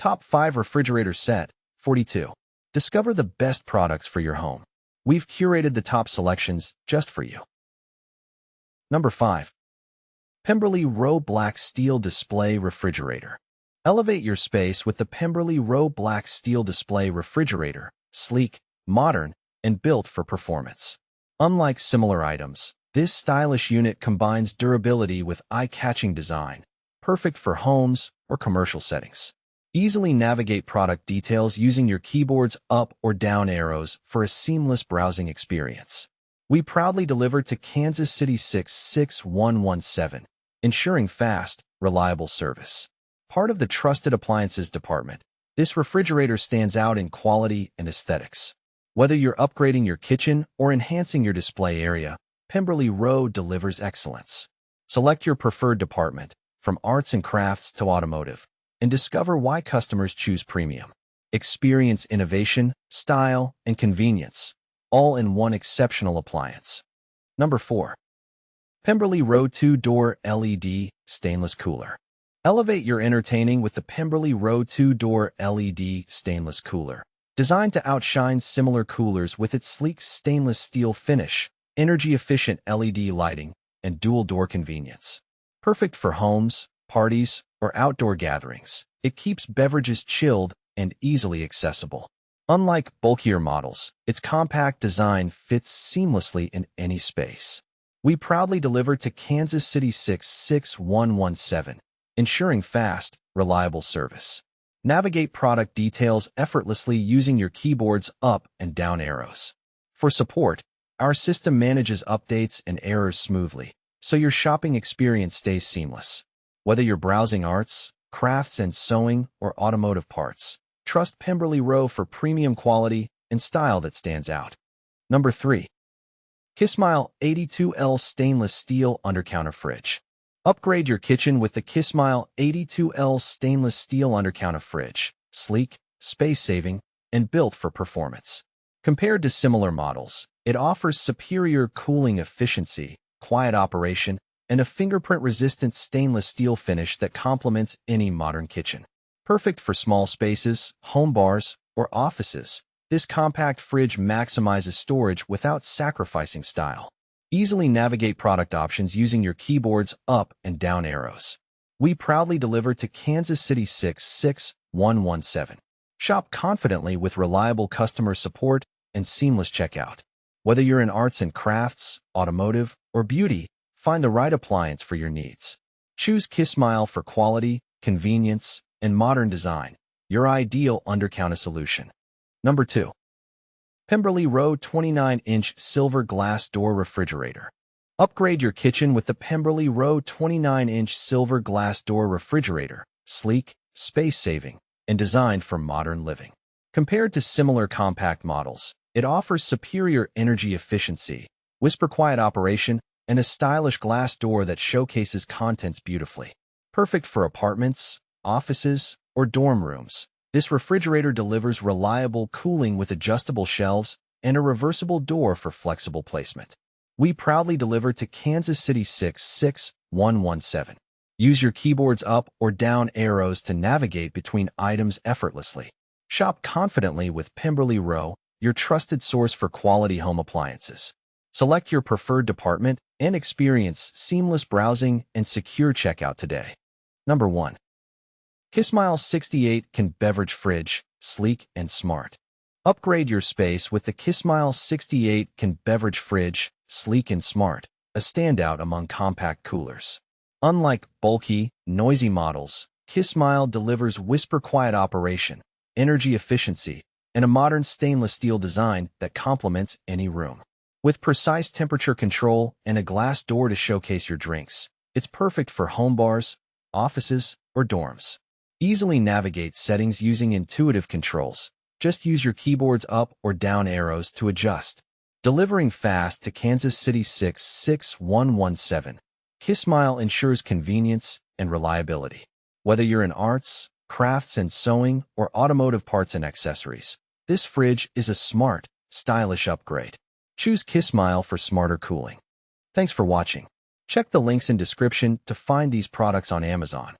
Top 5 Refrigerator Set, 42. Discover the best products for your home. We've curated the top selections just for you. Number 5. Pemberly Row Black Steel Display Refrigerator. Elevate your space with the Pemberly Row Black Steel Display Refrigerator, sleek, modern, and built for performance. Unlike similar items, this stylish unit combines durability with eye-catching design, perfect for homes or commercial settings. Easily navigate product details using your keyboard's up or down arrows for a seamless browsing experience. We proudly deliver to Kansas City 66117, ensuring fast, reliable service. Part of the Trusted Appliances department, this refrigerator stands out in quality and aesthetics. Whether you're upgrading your kitchen or enhancing your display area, Pemberly Row delivers excellence. Select your preferred department, from arts and crafts to automotive, and discover why customers choose premium. Experience innovation, style, and convenience, all in one exceptional appliance. Number 4. Pemberly Row 2-Door LED Stainless Cooler. Elevate your entertaining with the Pemberly Row 2-Door LED Stainless Cooler. Designed to outshine similar coolers with its sleek stainless steel finish, energy-efficient LED lighting, and dual-door convenience. Perfect for homes, parties, or outdoor gatherings, it keeps beverages chilled and easily accessible. Unlike bulkier models, its compact design fits seamlessly in any space. We proudly deliver to Kansas City 66117, ensuring fast, reliable service. Navigate product details effortlessly using your keyboard's up and down arrows. For support, our system manages updates and errors smoothly, so your shopping experience stays seamless. Whether you're browsing arts, crafts and sewing, or automotive parts, trust Pemberly Row for premium quality and style that stands out. Number 3. Kismile 82L Stainless Steel Undercounter Fridge. Upgrade your kitchen with the Kismile 82L Stainless Steel Undercounter Fridge, sleek, space-saving, and built for performance. Compared to similar models, it offers superior cooling efficiency, quiet operation, and a fingerprint-resistant stainless steel finish that complements any modern kitchen. Perfect for small spaces, home bars, or offices, this compact fridge maximizes storage without sacrificing style. Easily navigate product options using your keyboard's up and down arrows. We proudly deliver to Kansas City 66117. Shop confidently with reliable customer support and seamless checkout. Whether you're in arts and crafts, automotive, or beauty, find the right appliance for your needs. Choose Kismile for quality, convenience, and modern design, your ideal undercounter solution. Number 2. Pemberly Row 29-inch Silver Glass Door Refrigerator. Upgrade your kitchen with the Pemberly Row 29-inch Silver Glass Door Refrigerator, sleek, space-saving, and designed for modern living. Compared to similar compact models, it offers superior energy efficiency, whisper-quiet operation, and a stylish glass door that showcases contents beautifully. Perfect for apartments, offices, or dorm rooms, this refrigerator delivers reliable cooling with adjustable shelves and a reversible door for flexible placement. We proudly deliver to Kansas City 66117. Use your keyboard's up or down arrows to navigate between items effortlessly. Shop confidently with Pemberly Row, your trusted source for quality home appliances. Select your preferred department and experience seamless browsing and secure checkout today. Number 1. Kismile 68-can Beverage Fridge, sleek and smart. Upgrade your space with the Kismile 68-can Beverage Fridge, sleek and smart, a standout among compact coolers. Unlike bulky, noisy models, Kismile delivers whisper-quiet operation, energy efficiency, and a modern stainless steel design that complements any room. With precise temperature control and a glass door to showcase your drinks, it's perfect for home bars, offices, or dorms. Easily navigate settings using intuitive controls. Just use your keyboard's up or down arrows to adjust. Delivering fast to Kansas City 66117, Kismile ensures convenience and reliability. Whether you're in arts, crafts and sewing, or automotive parts and accessories, this fridge is a smart, stylish upgrade. Choose Kismile for smarter cooling. Thanks for watching. Check the links in description to find these products on Amazon.